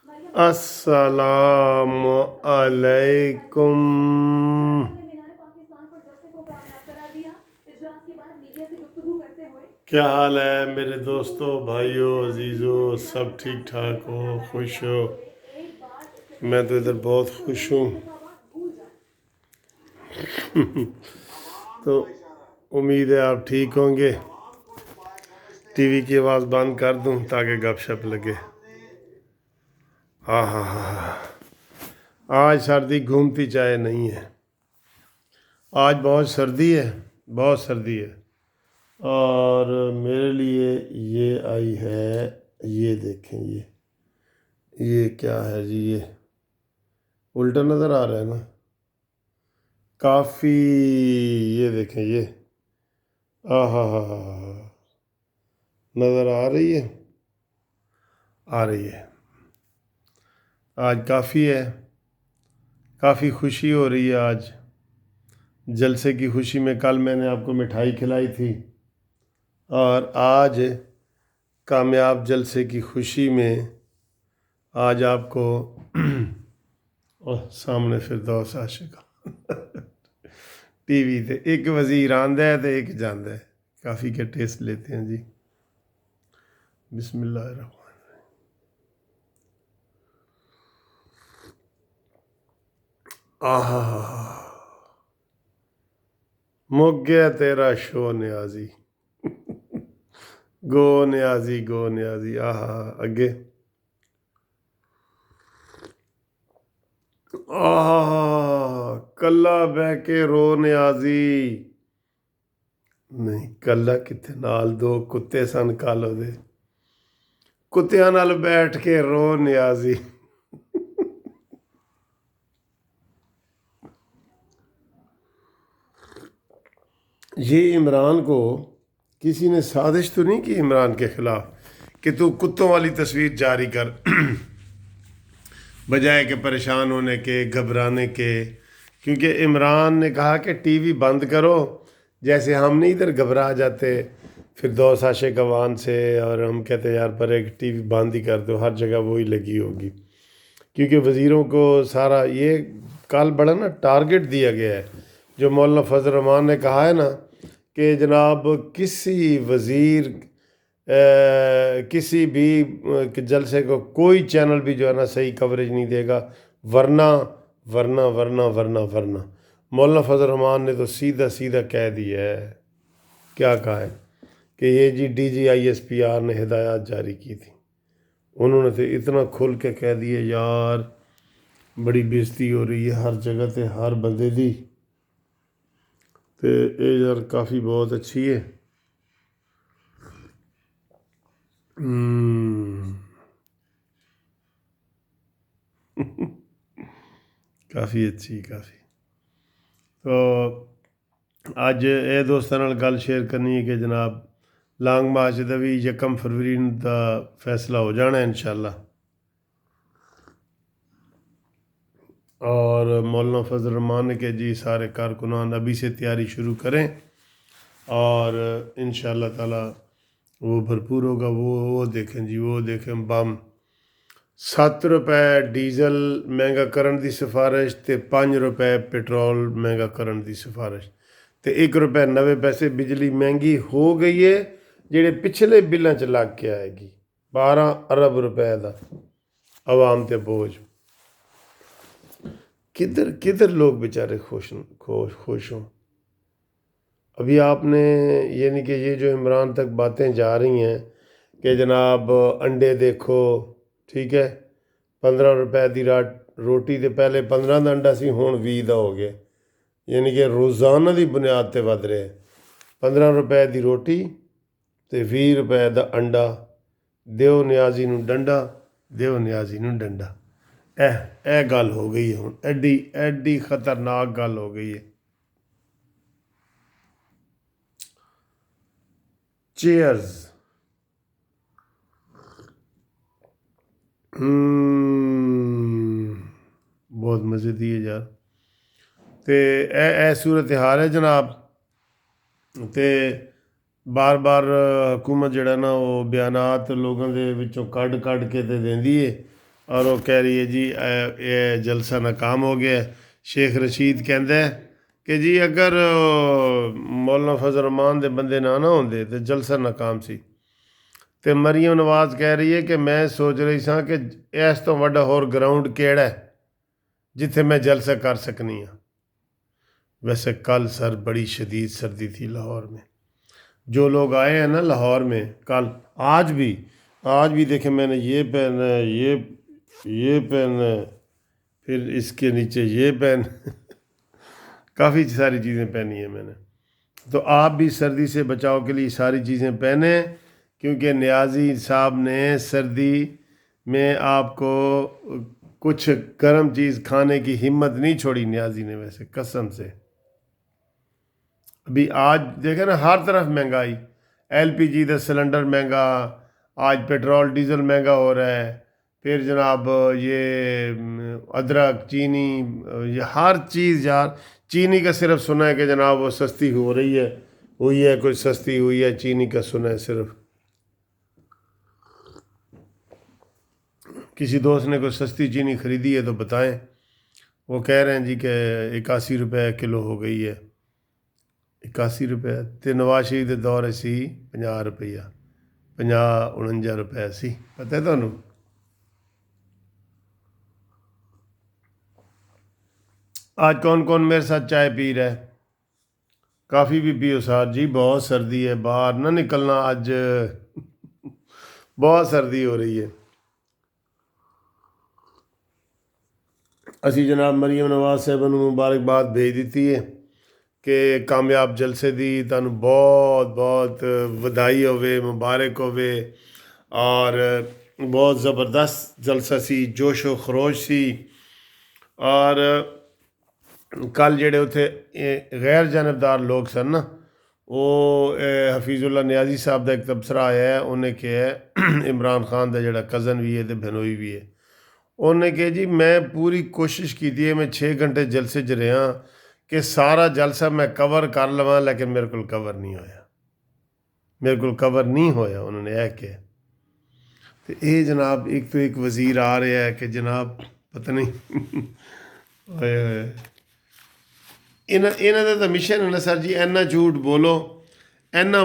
السلام علیکم، کیا حال ہے میرے دوستوں، بھائیوں، عزیزوں؟ سب ٹھیک ٹھاک ہو؟ خوش ہو؟ میں تو ادھر بہت خوش ہوں۔ تو امید ہے آپ ٹھیک ہوں گے۔ ٹی وی کی آواز بند کر دوں تاکہ گپ شپ لگے۔ ہاں ہاں ہاں ہاں، آج سردی گھومتی چائے نہیں ہے، آج بہت سردی ہے، بہت سردی ہے۔ اور میرے لیے یہ آئی ہے، یہ دیکھیں، یہ کیا ہے جی؟ یہ الٹا نظر آ رہا ہے نا کافی؟ یہ دیکھیں، یہ ہاں ہاں ہاں، نظر آ رہی ہے، آ رہی ہے۔ آج کافی ہے، کافی خوشی ہو رہی ہے آج جلسے کی خوشی میں۔ کل میں نے آپ کو مٹھائی کھلائی تھی، اور آج کامیاب جلسے کی خوشی میں آج آپ کو سامنے فردوس عاشقہ ٹی وی تے ایک وزیر آندہ ہے تو ایک جاندہ ہے۔ کافی کے ٹیسٹ لیتے ہیں جی۔ بسم اللہ الرحمن۔ آہا، مک گیا تیرا شو نیازی، گو نیازی، گو نیازی۔ آہا، اگے آہا، کلا بہ کے رو نیازی۔ نہیں، کلا کتے نال دو کتے سن کالو دے، کتیاں نال بیٹھ کے رو نیازی۔ یہ عمران کو کسی نے سازش تو نہیں کی عمران کے خلاف کہ تو کتوں والی تصویر جاری کر بجائے کہ پریشان ہونے کے، گھبرانے کے؟ کیونکہ عمران نے کہا کہ ٹی وی بند کرو، جیسے ہم نہیں ادھر گھبرا جاتے فردوس عاشق وان سے، اور ہم کہتے یار پر ایک ٹی وی بند ہی کر دو، ہر جگہ وہی لگی ہوگی۔ کیونکہ وزیروں کو سارا یہ کل بڑا نا ٹارگٹ دیا گیا ہے، جو مولانا فضل الرحمان نے کہا ہے نا کہ جناب کسی وزیر کسی بھی جلسے کو کوئی چینل بھی جو ہے نا صحیح کوریج نہیں دے گا، ورنہ ورنہ ورنہ ورنہ ورنہ۔ مولانا فضل الرحمان نے تو سیدھا سیدھا کہہ دیا ہے، کیا کہا ہے کہ یہ جی D G I S P R نے ہدایات جاری کی تھی، انہوں نے تو اتنا کھل کے کہہ دیے یار بڑی بےزتی ہو رہی ہے ہر جگہ تے ہر بندے دی، تے اے یار کافی بہت اچھی ہے۔ کافی اچھی، کافی۔ تو اج اے دوستاں نال گل شیئر کرنی ہے کہ جناب لانگ مارچ دا بھی 1 فروری دا فیصلہ ہو جانا ہے انشاءاللہ، اور مولانا فضل الرحمان نے کہ جی سارے کارکنان ابھی سے تیاری شروع کریں، اور انشاءاللہ تعالی وہ بھرپور ہوگا۔ وہ دیکھیں جی، وہ دیکھیں بم 7 روپے ڈیزل مہنگا کرن دی سفارش تے 5 روپے پیٹرول مہنگا کرن دی سفارش، تے 1 روپے 90 پیسے بجلی مہنگی ہو گئی ہے، جڑے پچھلے بلاں چ لگ کے آئے گی 12 ارب روپے دا عوام تے بوجھ۔ کدھر کدھر لوگ بیچارے خوش ہوں۔ ابھی آپ نے یعنی کہ یہ جو عمران تک باتیں جا رہی ہیں کہ جناب انڈے دیکھو، ٹھیک ہے، 15 روپے دی روٹی تے پہلے 15 دا انڈا سی، ہون 20 دا ہو گیا، یعنی کہ روزانہ دی بنیاد تے ود رہے۔ 15 روپے دی روٹی تے 20 روپے دا انڈا، دیو نیازی نوں ڈنڈا، دیو نیازی نوں ڈنڈا۔ اے گل ہو گئی ہے ہن، ایڈی خطرناک گل ہو گئی ہے۔ چیئرز۔ بہت مزے دی ہے یار۔ تے اے صورتحال ہے جناب، تے بار بار حکومت جڑا نا وہ بیانات لوگوں دے وچوں کڈ کے تے دیندی ہے، اور وہ کہہ رہی ہے جی یہ جلسہ ناکام ہو گیا ہے۔ شیخ رشید کہندا ہے کہ جی اگر مولانا فضل الرحمان دے بندے نہ ہوندے تو جلسہ ناکام سی۔ تے مریم نواز کہہ رہی ہے کہ میں سوچ رہی ساں کہ اس تو وڈا ہور گراؤنڈ کیڑا ہے جتھے میں جلسہ کر سکنی ہاں۔ ویسے کل سر بڑی شدید سردی تھی لاہور میں۔ جو لوگ آئے ہیں نا لاہور میں کل، آج بھی دیکھیں میں نے یہ پہنا ہے، یہ پہنا ہے، پھر اس کے نیچے یہ پہنا کافی ساری چیزیں پہنی ہیں میں نے۔ تو آپ بھی سردی سے بچاؤ کے لیے ساری چیزیں پہنیں، کیونکہ نیازی صاحب نے سردی میں آپ کو کچھ گرم چیز کھانے کی ہمت نہیں چھوڑی نیازی نے، ویسے قسم سے۔ ابھی آج دیکھیں نا ہر طرف مہنگائی، ایل پی جی دا سلنڈر مہنگا، آج پیٹرول ڈیزل مہنگا ہو رہا ہے، پھر جناب یہ ادرک چینی، یہ ہر چیز یار۔ چینی کا صرف سنا ہے کہ جناب وہ سستی ہو رہی ہے، ہوئی ہے کچھ سستی ہوئی ہے، چینی کا سنا ہے صرف۔ کسی دوست نے کوئی سستی چینی خریدی ہے تو بتائیں۔ وہ کہہ رہے ہیں جی کہ 81 روپے کلو ہو گئی ہے۔ 81 روپے تے نواز شریف دے دور سی 50 روپیہ، 50-49 روپے سی، پتہ ہے تمہیں؟ آج کون کون میرے ساتھ چائے پی رہا ہے؟ کافی بھی پیو ساتھ جی، بہت سردی ہے، باہر نہ نکلنا آج بہت سردی ہو رہی ہے۔ اسی جناب مریم نواز صاحب نے مبارکباد بھیج دیتی ہے کہ کامیاب جلسے دی، تانوں بہت بہت ودائی ہوئے، مبارک ہوئے، اور بہت زبردست جلسہ سی، جوش و خروش سی۔ اور کل جڑے اتھے غیر جانبدار لوگ سن نا، وہ حفیظ اللہ نیازی صاحب دا ایک تبصرہ آیا ہے، انہیں کہ ہے عمران خان دا جڑا کزن بھی ہے تے بھنوئی بھی ہے، انہیں کہ جی میں پوری کوشش کی تھی، میں 6 گھنٹے جلسے چ رہا کہ سارا جلسہ میں کور کر لواں، لیکن میرے کو کور نہیں ہویا، میرے کو کور نہیں ہویا، انہوں نے یہ کہا۔ تو یہ جناب ایک تو ایک وزیر آ رہا ہے کہ جناب پتہ نہیں انہوں کا تو مشن ہے نا سر جی، اینا جھوٹ بولو، اینا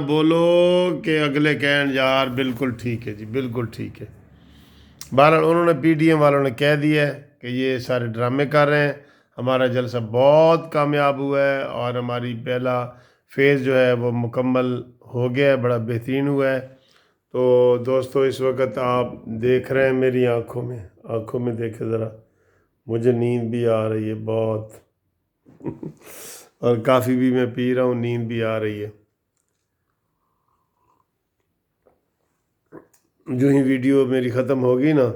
بولو کہ اگلے کہن یار بالکل ٹھیک ہے جی، بالکل ٹھیک ہے۔ بہرحال انہوں نے پی ڈی ایم والوں نے کہہ دیا ہے کہ یہ سارے ڈرامے کر رہے ہیں، ہمارا جلسہ بہت کامیاب ہوا ہے اور ہماری پہلا فیز جو ہے وہ مکمل ہو گیا ہے، بڑا بہترین ہوا ہے۔ تو دوستو اس وقت آپ دیکھ رہے ہیں میری آنکھوں میں دیکھیں ذرا، مجھے نیند بھی آ رہی ہے بہت اور کافی بھی میں پی رہا ہوں، نیند بھی آ رہی ہے۔ جو ہی ویڈیو میری ختم ہوگی نا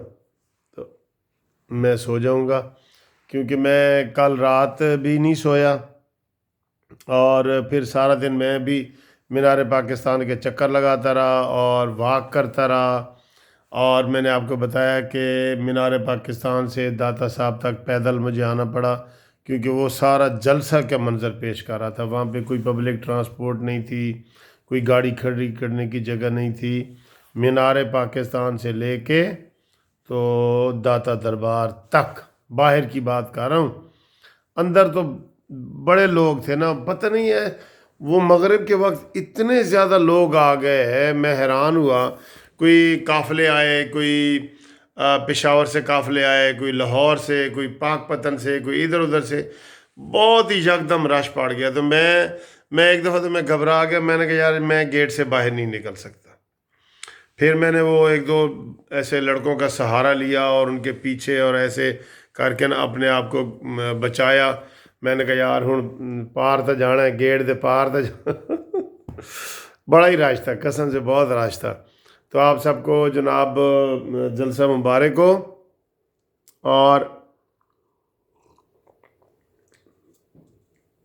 تو میں سو جاؤں گا، کیونکہ میں کل رات بھی نہیں سویا، اور پھر سارا دن میں بھی مینار پاکستان کے چکر لگاتا رہا اور واک کرتا رہا، اور میں نے آپ کو بتایا کہ مینار پاکستان سے داتا صاحب تک پیدل مجھے آنا پڑا، کیونکہ وہ سارا جلسہ کا منظر پیش کر رہا تھا۔ وہاں پہ کوئی پبلک ٹرانسپورٹ نہیں تھی، کوئی گاڑی کھڑی کرنے کی جگہ نہیں تھی۔ مینار پاکستان سے لے کے تو داتا دربار تک، باہر کی بات کر رہا ہوں، اندر تو بڑے لوگ تھے نا، پتہ نہیں ہے وہ مغرب کے وقت اتنے زیادہ لوگ آ گئے ہیں، میں حیران ہوا۔ کوئی قافلے آئے، کوئی پشاور سے قافلے آئے، کوئی لاہور سے، کوئی پاک پتن سے، کوئی ادھر ادھر سے، بہت ہی یکدم رش پڑ گیا۔ تو میں ایک دفعہ تو میں گھبرا گیا، میں نے کہا یار میں گیٹ سے باہر نہیں نکل سکتا۔ پھر میں نے وہ ایک دو ایسے لڑکوں کا سہارا لیا اور ان کے پیچھے اور ایسے کر کے نا اپنے آپ کو بچایا۔ میں نے کہا یار ہوں پار تو جانا ہے، گیٹ دے پار تو بڑا ہی رش تھا، قسم سے بہت رش تھا۔ تو آپ سب کو جناب جلسہ مبارک ہو، اور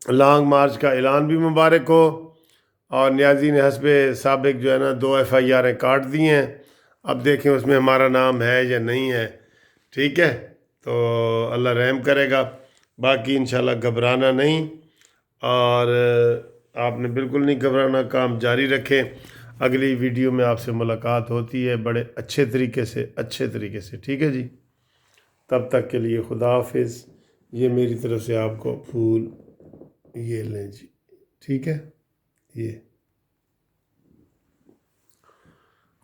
لانگ مارچ کا اعلان بھی مبارک ہو، اور نیازی نے حسب سابق جو ہے نا 2 FIR کاٹ دی ہیں، اب دیکھیں اس میں ہمارا نام ہے یا نہیں ہے، ٹھیک ہے؟ تو اللہ رحم کرے گا، باقی انشاءاللہ گھبرانا نہیں، اور آپ نے بالکل نہیں گھبرانا، کام جاری رکھیں۔ اگلی ویڈیو میں آپ سے ملاقات ہوتی ہے بڑے اچھے طریقے سے، ٹھیک ہے جی؟ تب تک کے لیے خدا حافظ۔ یہ میری طرف سے آپ کو پھول یہ لیں جی، ٹھیک ہے؟ یہ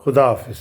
خدا حافظ۔